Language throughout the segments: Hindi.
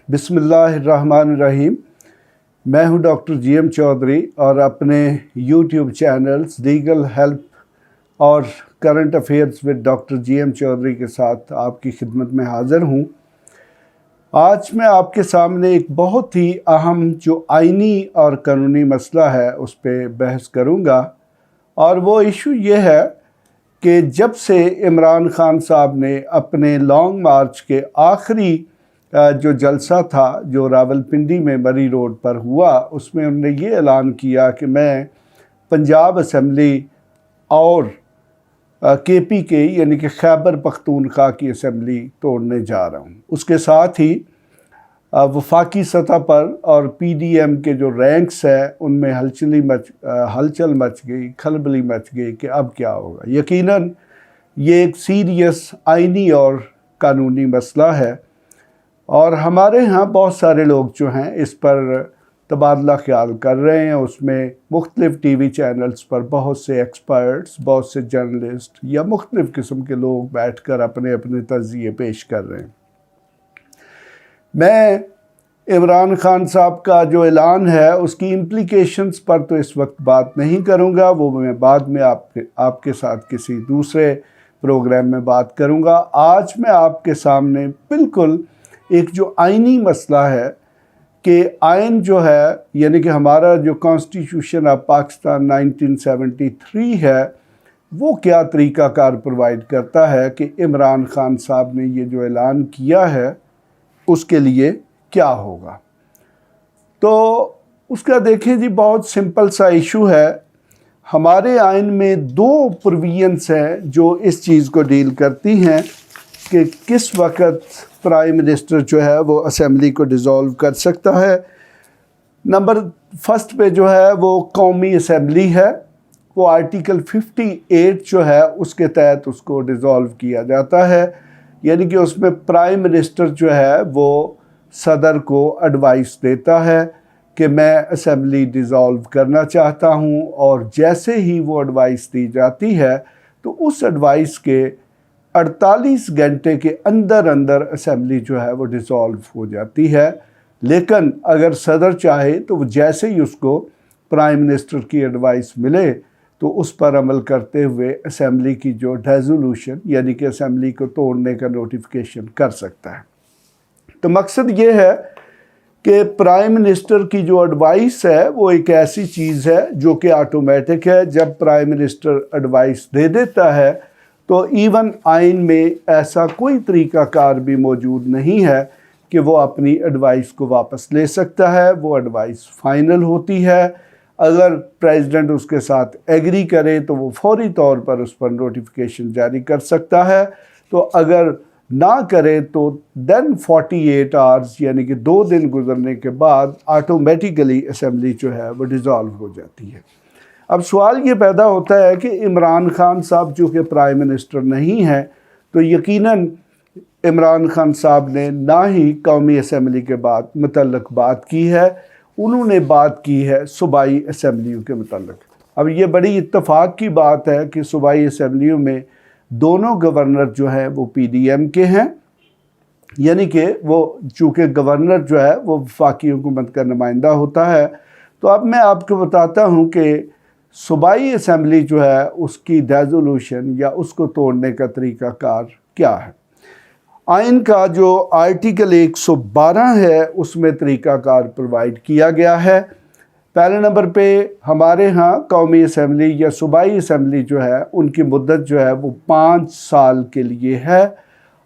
बिस्मिल्लाहिर्रहमानिर्रहीम। मैं हूं डॉक्टर जीएम चौधरी और अपने यूट्यूब चैनल्स लीगल हेल्प और current affairs with doctor GM Chaudhary के साथ आपकी खिदमत में हाज़िर हूं। आज मैं आपके सामने एक बहुत ही अहम जो आइनी और कानूनी मसला है उस पर बहस करूंगा, और वो इशू ये है कि जब से इमरान खान साहब ने अपने लॉन्ग मार्च के आखिरी जो जलसा था जो रावलपिंडी में मरी रोड पर हुआ, उसमें उन्होंने ये ऐलान किया कि मैं पंजाब असम्बली और केपी के यानी कि खैबर पख्तूनख्वा की असम्बली तोड़ने जा रहा हूँ। उसके साथ ही वफाकी सतह पर और पीडीएम के जो रैंक्स हैं उनमें हलचल मच गई, खलबली मच गई कि अब क्या होगा। यकीनन ये एक सीरियस आइनी और कानूनी मसला है और हमारे यहाँ बहुत सारे लोग जो हैं इस पर तबादला ख्याल कर रहे हैं। उसमें मुख्तलिफ़ टीवी चैनल्स पर बहुत से एक्सपर्ट्स, बहुत से जर्नलिस्ट या मुख्तलिफ़ किस्म के लोग बैठकर अपने अपने तज़िये पेश कर रहे हैं। मैं इमरान खान साहब का जो ऐलान है उसकी इम्प्लिकेशंस पर तो इस वक्त बात नहीं करूँगा, वो मैं बाद में आपके साथ किसी दूसरे प्रोग्राम में बात करूँगा। आज मैं आपके सामने बिल्कुल एक जो आइनी मसला है कि आइन जो है यानी कि हमारा जो कॉन्स्टिट्यूशन ऑफ पाकिस्तान 1973 है वो क्या तरीक़ाकार प्रोवाइड करता है कि इमरान खान साहब ने ये जो ऐलान किया है उसके लिए क्या होगा। तो उसका देखें जी, बहुत सिंपल सा इशू है। हमारे आइन में दो प्रोविजंस हैं जो इस चीज़ को डील करती हैं कि किस वक्त प्राइम मिनिस्टर जो है वो असेंबली को डिज़ोल्व कर सकता है। नंबर फर्स्ट पे जो है वो कौमी असेंबली है, वो आर्टिकल 58 जो है उसके तहत उसको डिज़ोल्व किया जाता है। यानी कि उसमें प्राइम मिनिस्टर जो है वो सदर को एडवाइस देता है कि मैं असेंबली डिज़ोल्व करना चाहता हूं, और जैसे ही वो एडवाइस दी जाती है तो उस एडवाइस के 48 घंटे के अंदर अंदर असेंबली जो है वो डिज़ोल्व हो जाती है। लेकिन अगर सदर चाहे तो वो जैसे ही उसको प्राइम मिनिस्टर की एडवाइस मिले तो उस पर अमल करते हुए असेंबली की जो रेजोल्यूशन यानी कि असेंबली को तोड़ने का नोटिफिकेशन कर सकता है। तो मकसद ये है कि प्राइम मिनिस्टर की जो एडवाइस है वो एक ऐसी चीज़ है जो कि ऑटोमेटिक है। जब प्राइम मिनिस्टर एडवाइस दे देता है तो इवन आइन में ऐसा कोई तरीक़ाकार भी मौजूद नहीं है कि वो अपनी एडवाइस को वापस ले सकता है। वो एडवाइस फ़ाइनल होती है। अगर प्रेसिडेंट उसके साथ एग्री करे तो वो फौरी तौर पर उस पर नोटिफिकेशन जारी कर सकता है। तो अगर ना करे तो देन 48 आवर्स यानी कि 2 दिन गुजरने के बाद ऑटोमेटिकली असेंबली जो है वो डिज़ोल्व हो जाती है। अब सवाल ये पैदा होता है कि इमरान खान साहब जो कि प्राइम मिनिस्टर नहीं है, तो यकीनन इमरान खान साहब ने ना ही कौमी असेंबली के बाद मुतल्लक बात की है, उन्होंने बात की है सूबाई असेंबलियों के मुतल्लक। अब ये बड़ी इत्तेफाक की बात है कि सूबाई असेंबलियों में दोनों गवर्नर जो है वो पीडीएम के हैं, यानी कि वो चूँकि गवर्नर जो है वो वफाकी हुकूमत का नुमाइंदा होता है। तो अब मैं आपको बताता हूँ कि सूबाई असेंबली जो है उसकी रेजोल्यूशन या उसको तोड़ने का तरीक़ाकार क्या है। आइन का जो आर्टिकल 112 है उसमें तरीक़ाकार प्रोवाइड किया गया है। पहले नंबर पे हमारे यहाँ कौमी असेंबली या सूबाई असेंबली जो है उनकी मुद्दत जो है वो 5 साल के लिए है,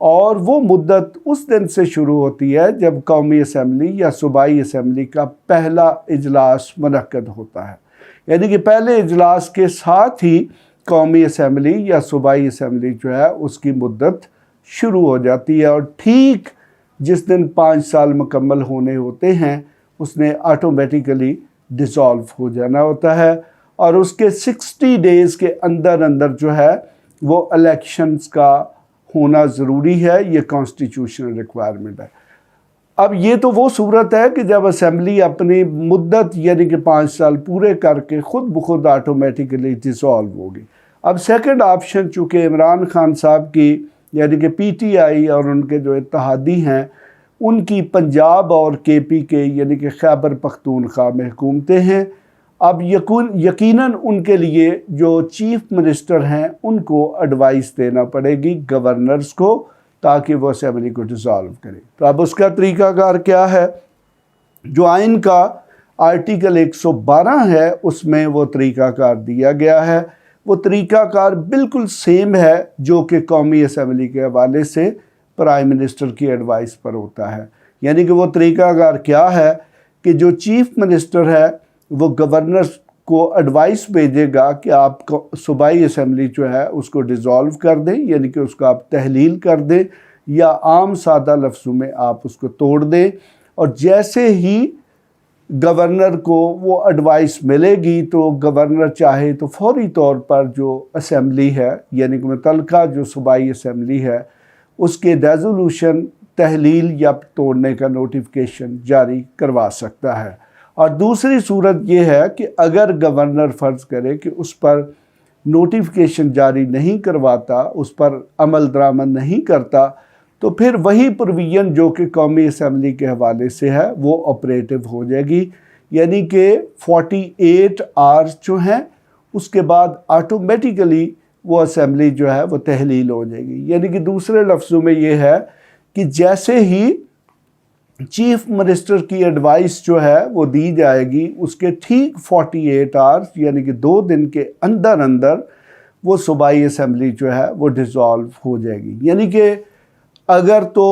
और वो मुद्दत उस दिन से शुरू होती है जब कौमी असेंबली या सूबाई असेंबली का पहला इजलास मुनक्कद होता है। यानी कि पहले इजलास के साथ ही कौमी असेंबली या सूबाई असेंबली जो है उसकी मुद्दत शुरू हो जाती है, और ठीक जिस दिन 5 साल मुकम्मल होने होते हैं उसने ऑटोमेटिकली डिज़ोल्व हो जाना होता है, और उसके 60 डेज़ के अंदर अंदर जो है वो इलेक्शंस का होना ज़रूरी है। ये कॉन्स्टिट्यूशनल रिक्वायरमेंट है। अब ये तो वो सूरत है कि जब असेंबली अपनी मुद्दत यानी कि 5 साल पूरे करके ख़ुद ब खुद ऑटोमेटिकली डिज़ोल्व होगी। अब सेकंड ऑप्शन चूँकि इमरान खान साहब की यानी कि पीटीआई और उनके जो इत्तेहादी हैं उनकी पंजाब और केपी के यानी कि खैबर पख्तूनख्वा में हुकूमतें हैं। अब यकीनन उनके लिए जो चीफ मिनिस्टर हैं उनको एडवाइस देना पड़ेगी गवर्नर्स को, ताकि वो असेंबली को डिसॉल्व करें। तो अब उसका तरीक़ाकार क्या है? जो आइन का आर्टिकल 112 है उसमें वो तरीक़ाकार दिया गया है। वो तरीक़ाकार बिल्कुल सेम है जो कि कौमी असेंबली के हवाले से प्राइम मिनिस्टर की एडवाइस पर होता है। यानी कि वो तरीक़ाकार क्या है कि जो चीफ मिनिस्टर है वो गवर्नर को एडवाइस भेजेगा कि आप सूबाई असेंबली जो है उसको डिज़ोल्व कर दें, यानी कि उसको आप तहलील कर दें, या आम सादा लफ्ज़ों में आप उसको तोड़ दें। और जैसे ही गवर्नर को वो एडवाइस मिलेगी तो गवर्नर चाहे तो फौरी तौर पर जो असेंबली है यानी कि मुतल्लिका जो सूबाई असेंबली है उसके रेजोल्यूशन, तहलील या तोड़ने का नोटिफिकेशन जारी करवा सकता है। और दूसरी सूरत ये है कि अगर गवर्नर फ़र्ज़ करे कि उस पर नोटिफिकेशन जारी नहीं करवाता, उस पर अमल दरामद नहीं करता, तो फिर वही प्रोविज़न जो कि कौमी असेंबली के हवाले से है वो ऑपरेटिव हो जाएगी। यानी कि 48 आवर्स जो हैं उसके बाद ऑटोमेटिकली वो असेंबली जो है वो तहलील हो जाएगी। यानी कि दूसरे लफ्ज़ों में ये है कि जैसे ही चीफ मिनिस्टर की एडवाइस जो है वो दी जाएगी उसके ठीक 48 आवर्स यानी कि 2 दिन के अंदर अंदर वो सूबाई असेंबली जो है वो डिसॉल्व हो जाएगी। यानी कि अगर तो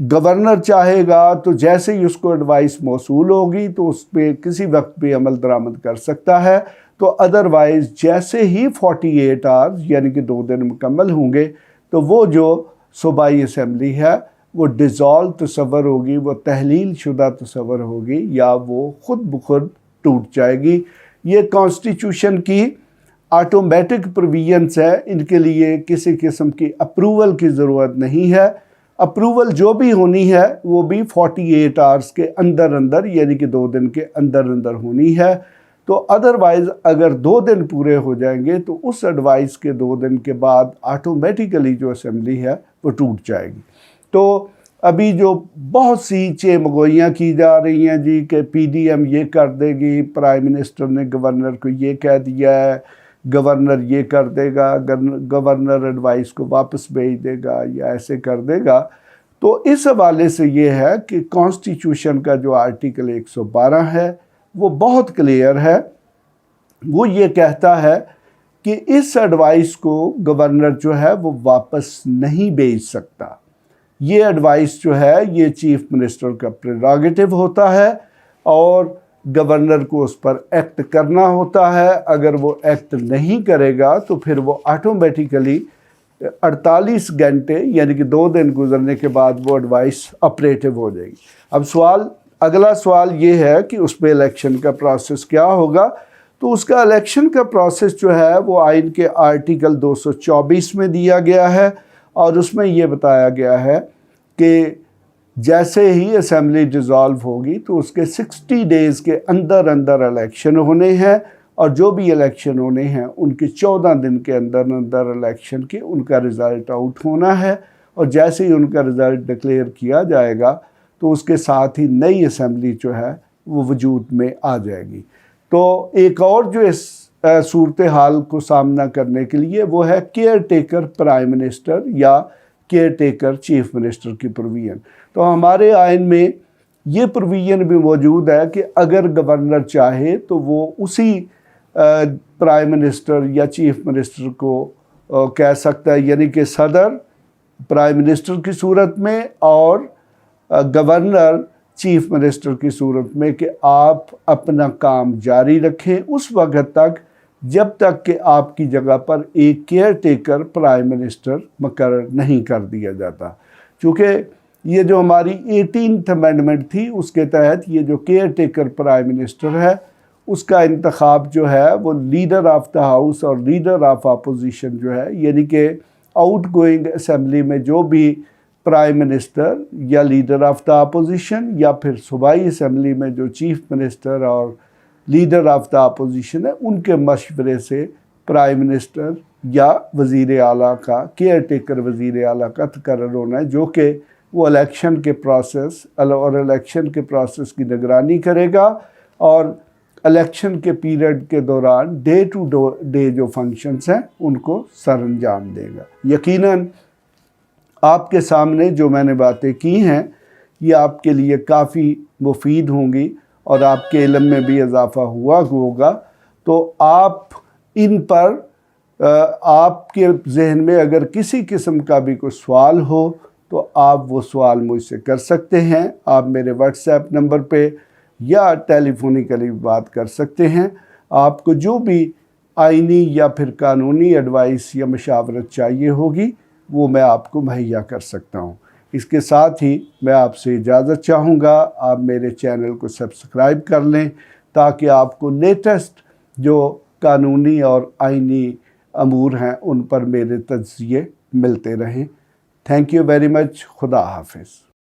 गवर्नर चाहेगा तो जैसे ही उसको एडवाइस मौसूल होगी तो उस पर किसी वक्त भी अमल दरामद कर सकता है। तो अदरवाइज़ जैसे ही 48 आवर्स यानी कि 2 दिन मुकम्मल होंगे तो वो जो सूबाई असेंबली है वो डिज़ॉल्व तस्वर होगी, वो तहलील शुदा तस्वर होगी, या वो ख़ुद ब खुद टूट जाएगी। ये कॉन्स्टिट्यूशन की ऑटोमेटिक प्रोविजंस है, इनके लिए किसी किस्म की अप्रूवल की ज़रूरत नहीं है। अप्रूवल जो भी होनी है वो भी 48 आवर्स के अंदर अंदर यानी कि 2 दिन के अंदर अंदर होनी है। तो अदरवाइज़ अगर 2 दिन पूरे हो जाएंगे तो उस एडवाइस के 2 दिन के बाद ऑटोमेटिकली जो असेंबली है वो टूट जाएगी। तो अभी जो बहुत सी चेमगोइयाँ की जा रही हैं जी कि पीडीएम ये कर देगी, प्राइम मिनिस्टर ने गवर्नर को ये कह दिया है, गवर्नर ये कर देगा, गवर्नर एडवाइस को वापस भेज देगा या ऐसे कर देगा। तो इस हवाले से ये है कि कॉन्स्टिट्यूशन का जो आर्टिकल 112 है वो बहुत क्लियर है। वो ये कहता है कि इस एडवाइस को गवर्नर जो है वो वापस नहीं भेज सकता। ये एडवाइस जो है ये चीफ मिनिस्टर का प्रेरोगेटिव होता है और गवर्नर को उस पर एक्ट करना होता है। अगर वो एक्ट नहीं करेगा तो फिर वो ऑटोमेटिकली 48 घंटे यानी कि 2 दिन गुजरने के बाद वो एडवाइस ऑपरेटिव हो जाएगी। अब अगला सवाल ये है कि उस पर इलेक्शन का प्रोसेस क्या होगा। तो उसका इलेक्शन का प्रोसेस जो है वो आइन के आर्टिकल 224 में दिया गया है और उसमें ये बताया गया है कि जैसे ही असेंबली डिज़ोल्व होगी तो उसके 60 डेज़ के अंदर अंदर इलेक्शन होने हैं और जो भी इलेक्शन होने हैं उनके 14 दिन के अंदर अंदर इलेक्शन के उनका रिज़ल्ट आउट होना है। और जैसे ही उनका रिज़ल्ट डिक्लेयर किया जाएगा तो उसके साथ ही नई असेंबली जो है वो वजूद में आ जाएगी। तो एक और जो इस सूरत हाल को सामना करने के लिए वो है केयर टेकर प्राइम मिनिस्टर या केयर टेकर चीफ मिनिस्टर की प्रोविज़न। तो हमारे आइन में ये प्रोविज़न भी मौजूद है कि अगर गवर्नर चाहे तो वो उसी प्राइम मिनिस्टर या चीफ मिनिस्टर को कह सकता है, यानी कि सदर प्राइम मिनिस्टर की सूरत में और गवर्नर चीफ मिनिस्टर की सूरत में कि आप अपना काम जारी रखें उस वक्त तक जब तक कि आपकी जगह पर एक केयर टेकर प्राइम मिनिस्टर मुकर्रर नहीं कर दिया जाता। चूँकि ये जो हमारी 18th अमेंडमेंट थी उसके तहत ये जो केयर टेकर प्राइम मिनिस्टर है उसका इंतखाब जो है वो लीडर ऑफ द हाउस और लीडर ऑफ अपोजिशन जो है, यानी कि आउट गोइंग असेंबली में जो भी प्राइम मिनिस्टर या लीडर ऑफ द अपोजिशन या फिर सूबाई असेंबली में जो चीफ मिनिस्टर और लीडर ऑफ द अपोजिशन है उनके मशवरे से प्राइम मिनिस्टर या वज़ीर आला का केयर टेकर वज़ीर आला का तकर्रर होना है, जो कि वो इलेक्शन के प्रोसेस और इलेक्शन के प्रोसेस की निगरानी करेगा और इलेक्शन के पीरियड के दौरान डे टू डे जो फंक्शंस हैं उनको सरअंजाम देगा। यकीनन आपके सामने जो मैंने बातें की हैं ये आपके लिए काफ़ी मुफीद होंगी और आपके इल्म में भी इजाफ़ा हुआ होगा। तो आप इन पर आपके जहन में अगर किसी किस्म का भी कोई सवाल हो तो आप वो सवाल मुझसे कर सकते हैं। आप मेरे व्हाट्सएप नंबर पे या टेलीफोनिकली बात कर सकते हैं। आपको जो भी आइनी या फिर कानूनी एडवाइस या मशावरत चाहिए होगी वो मैं आपको मुहैया कर सकता हूँ। इसके साथ ही मैं आपसे इजाज़त चाहूँगा, आप मेरे चैनल को सब्सक्राइब कर लें ताकि आपको लेटेस्ट जो कानूनी और आइनी अमूर हैं उन पर मेरे तज्ज़िये मिलते रहें। Thank you very much. खुदा हाफिज़।